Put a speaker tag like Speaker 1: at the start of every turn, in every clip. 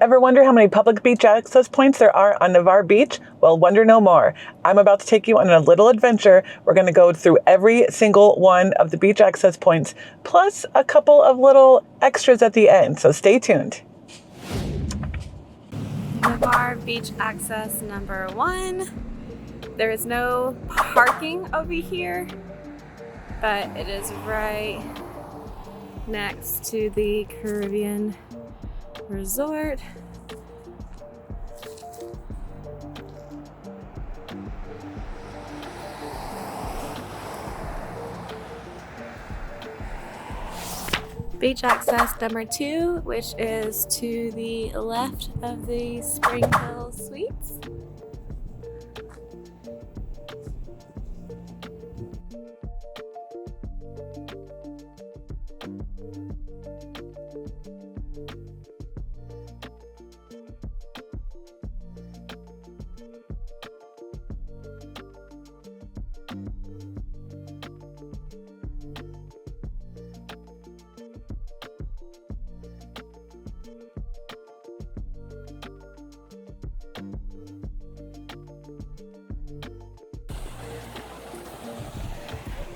Speaker 1: Ever wonder how many public beach access points there are on Navarre Beach? Well, wonder no more. I'm about to take you on a little adventure. We're going to go through every single one of the beach access points, plus a couple of little extras at the end, so stay tuned.
Speaker 2: Navarre Beach access number 1. There is no parking over here, but it is right next to the Caribbean Resort. Beach access number 2, which is to the left of the Spring Hill Suites.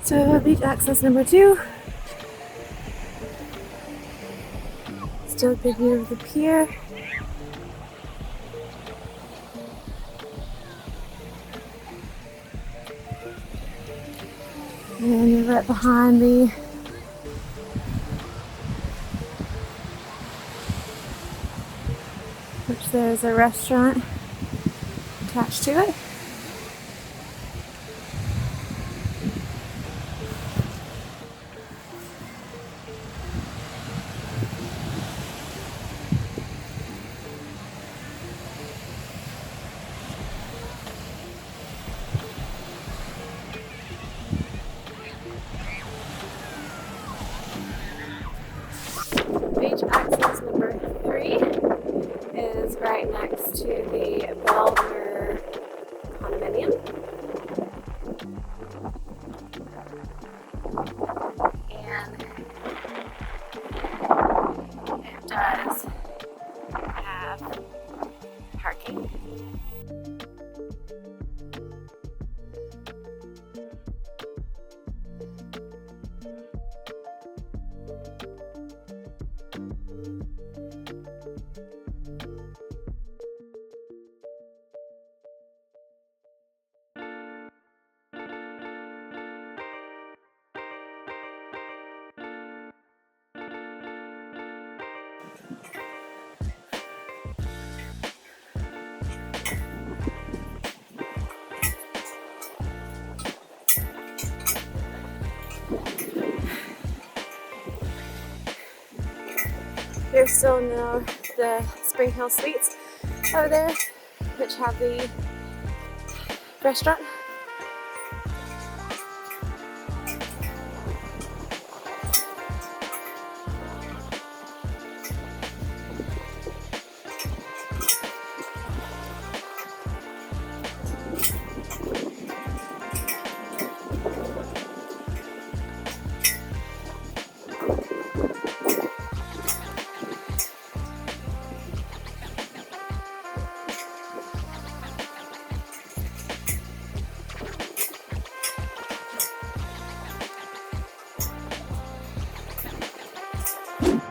Speaker 2: So beach access number 2. Still a good view of the pier. And you're right behind me. Which there's a restaurant attached to it. Beach access number 3 is right next to the Bellevue condominium. And it does have parking. There's still the Spring Hill Suites over there, which have the restaurant.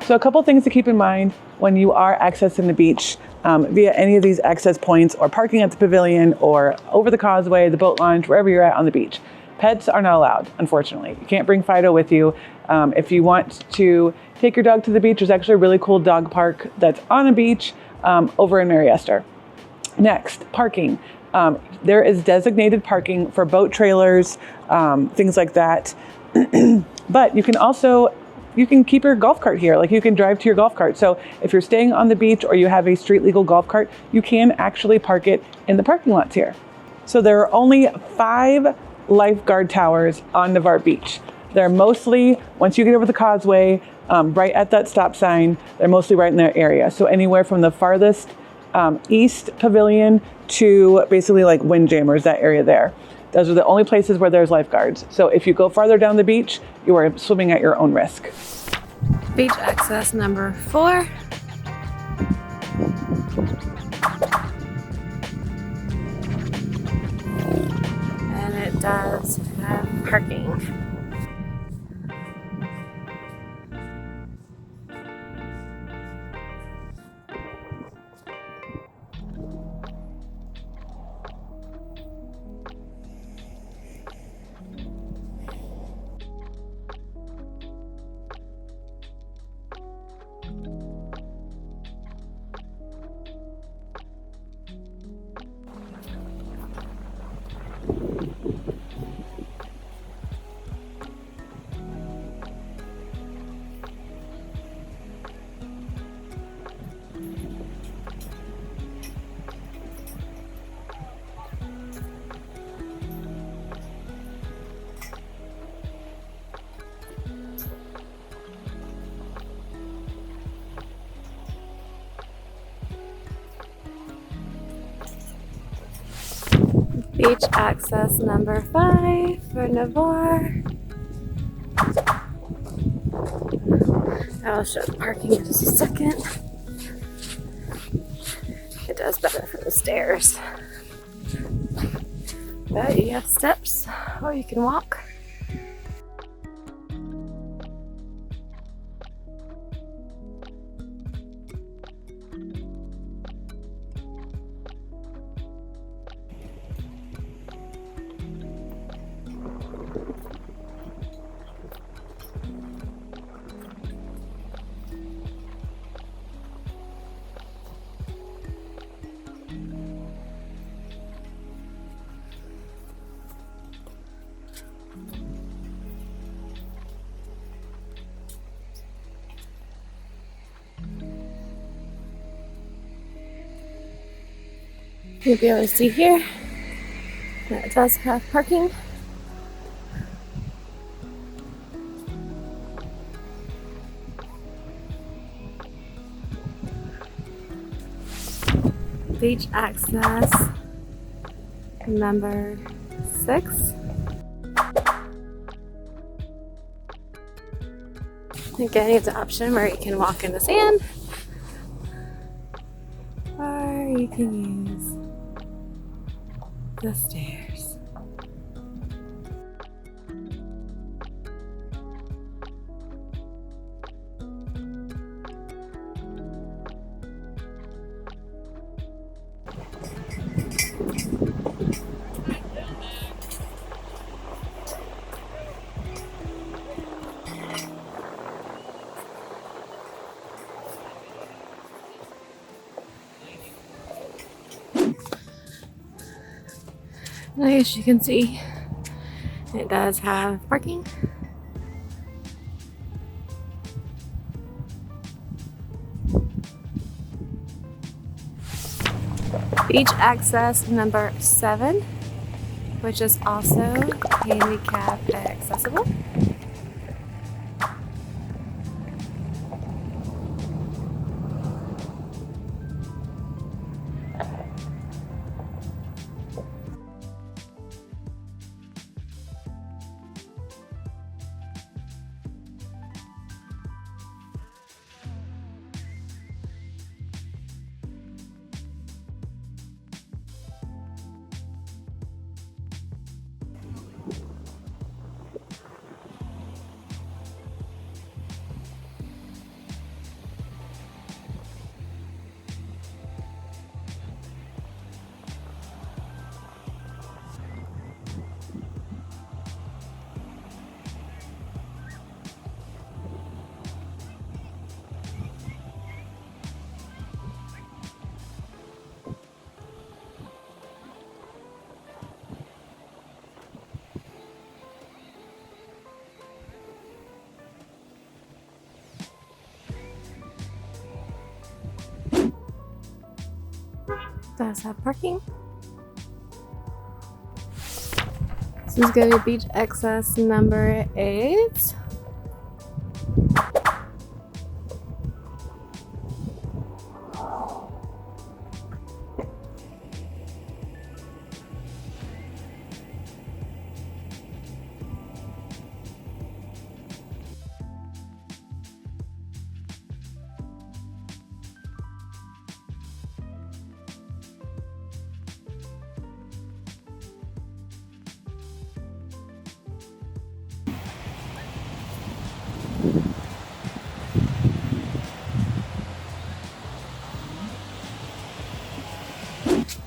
Speaker 1: So a couple things to keep in mind when you are accessing the beach via any of these access points or parking at the pavilion or over the causeway, the boat launch, wherever you're at on the beach. Pets are not allowed, unfortunately. You can't bring Fido with you. If you want to take your dog to the beach, there's actually a really cool dog park that's on a beach over in Mariester. Next, parking. There is designated parking for boat trailers, things like that. But you can keep your golf cart here. Like you can drive to your golf cart. So if you're staying on the beach or you have a street legal golf cart, you can actually park it in the parking lots here. So there are only 5 lifeguard towers on Navarre Beach. They're mostly, once you get over the causeway, right at that stop sign, they're mostly right in that area. So anywhere from the farthest east pavilion to basically like Windjammers, that area there. Those are the only places where there's lifeguards. So if you go farther down the beach, you are swimming at your own risk.
Speaker 2: Beach access number 4. parking. Beach access number 5 for Navarre. I'll show the parking in just a second. It does better for the stairs. But you have steps or you can walk. You'll be able to see here that it does have parking. Beach access number 6. Again, it's an option where you can walk in the sand or you can use the stairs. As you can see, it does have parking. Beach access number 7, which is also handicap accessible. Does have parking. This is going to be beach access number 8.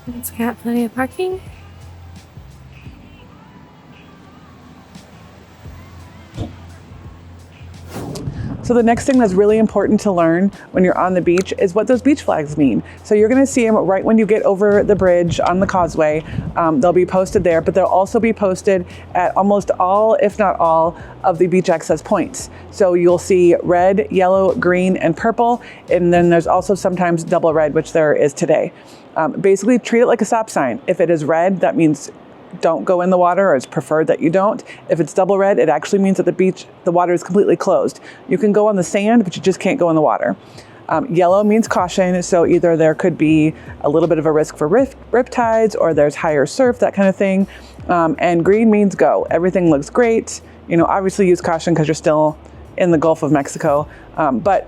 Speaker 2: It's got plenty of parking.
Speaker 1: So the next thing that's really important to learn when you're on the beach is what those beach flags mean. So you're going to see them right when you get over the bridge on the causeway. They'll be posted there, but they'll also be posted at almost all, if not all, of the beach access points. So you'll see red, yellow, green, and purple, and then there's also sometimes double red, which there is today. Basically, treat it like a stop sign. If it is red, that means don't go in the water, or it's preferred that you don't. If it's double red, it actually means that the water is completely closed. You can go on the sand, but you just can't go in the water. Yellow means caution, so either there could be a little bit of a risk for rip tides, or there's higher surf, that kind of thing. And green means go. Everything looks great. Obviously use caution because you're still in the Gulf of Mexico, but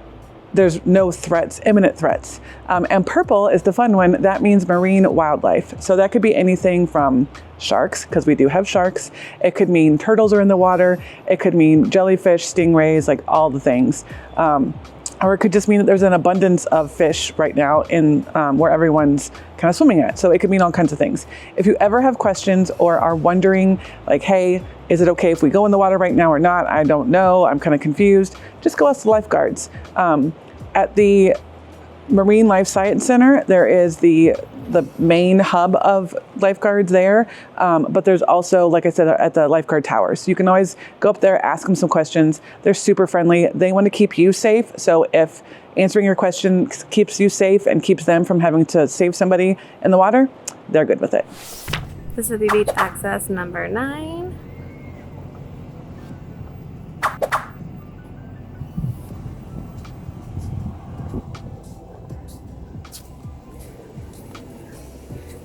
Speaker 1: there's no threats, imminent threats. And purple is the fun one. That means marine wildlife. So that could be anything from sharks, because we do have sharks. It could mean turtles are in the water. It could mean jellyfish, stingrays, like all the things. Or it could just mean that there's an abundance of fish right now in where everyone's kind of swimming at. So it could mean all kinds of things. If you ever have questions or are wondering, like, hey, is it okay if we go in the water right now or not? I don't know. I'm kind of confused. Just go ask the lifeguards. At the Marine Life Science Center, there is the main hub of lifeguards there, but there's also, like I said, at the lifeguard tower. So you can always go up there, ask them some questions. They're super friendly. They want to keep you safe. So if answering your question keeps you safe and keeps them from having to save somebody in the water, they're good with it.
Speaker 2: This is the beach access number 9.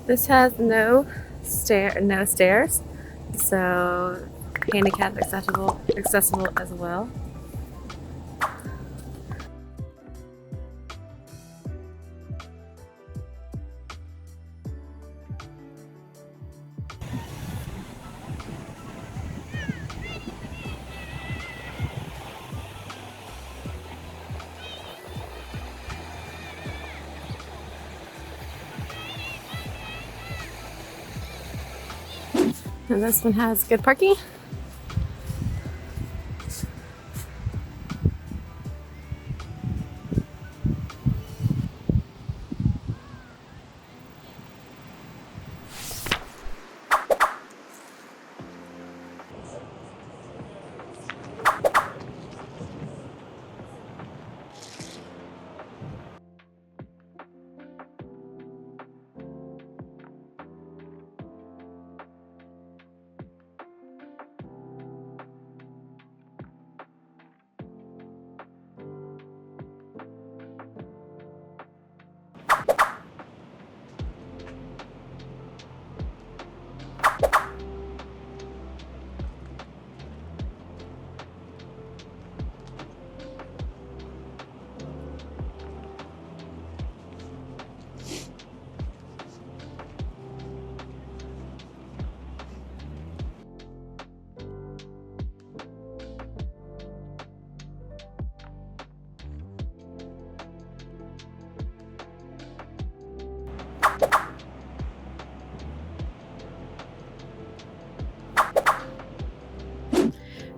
Speaker 2: This has no stairs, so handicap accessible as well. And this one has good parking.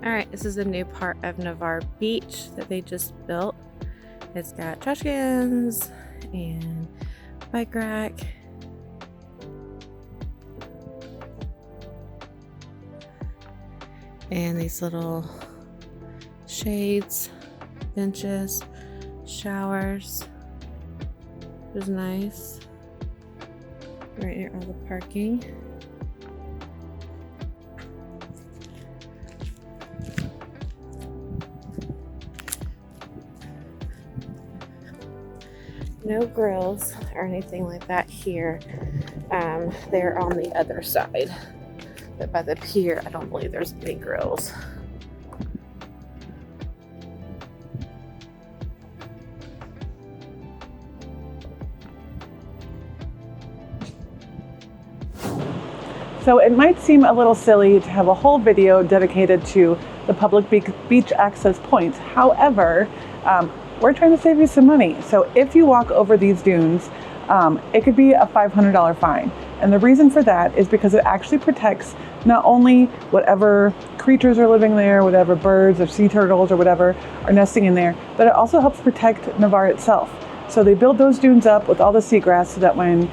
Speaker 2: Alright, this is a new part of Navarre Beach that they just built. It's got trash cans and bike rack. And these little shades, benches, showers. Which is nice. Right near all the parking. No grills or anything like that here. They're on the other side. But by the pier, I don't believe there's any grills.
Speaker 1: So it might seem a little silly to have a whole video dedicated to the public beach access points. However, we're trying to save you some money. So if you walk over these dunes, it could be a $500 fine. And the reason for that is because it actually protects not only whatever creatures are living there, whatever birds or sea turtles or whatever are nesting in there, but it also helps protect Navarre itself. So they build those dunes up with all the seagrass so that when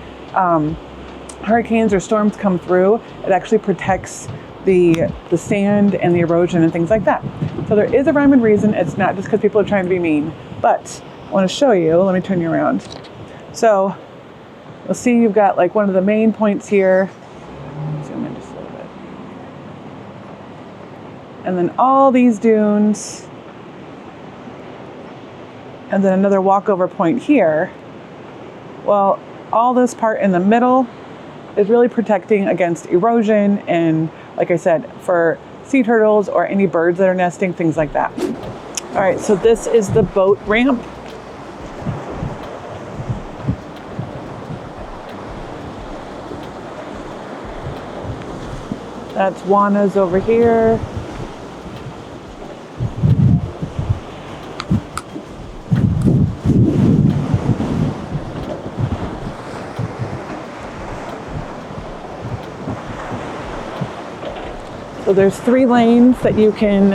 Speaker 1: hurricanes or storms come through, it actually protects the sand and the erosion and things like that. So there is a rhyme and reason. It's not just because people are trying to be mean. But I want to show you, let me turn you around. So you'll see you've got like one of the main points here. Zoom in just a little bit. And then all these dunes. And then another walkover point here. Well, all this part in the middle is really protecting against erosion and, like I said, for sea turtles or any birds that are nesting, things like that. All right, so this is the boat ramp. That's Juana's over here. So there's 3 lanes that you can,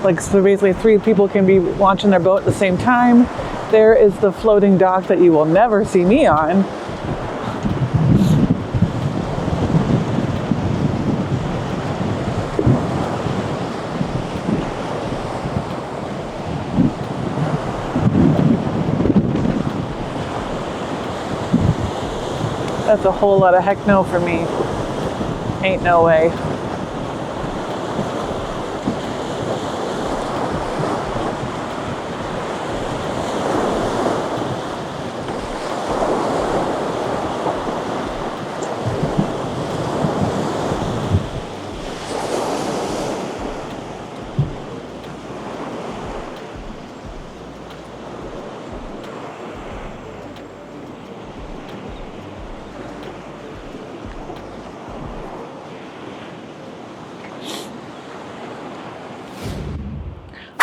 Speaker 1: like, so basically 3 people can be launching their boat at the same time. There is the floating dock that you will never see me on. That's a whole lot of heck no for me. Ain't no way.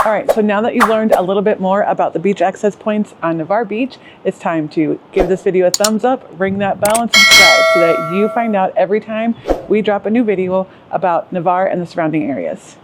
Speaker 1: All right, so now that you've learned a little bit more about the beach access points on Navarre Beach, it's time to give this video a thumbs up, ring that bell, and subscribe so that you find out every time we drop a new video about Navarre and the surrounding areas.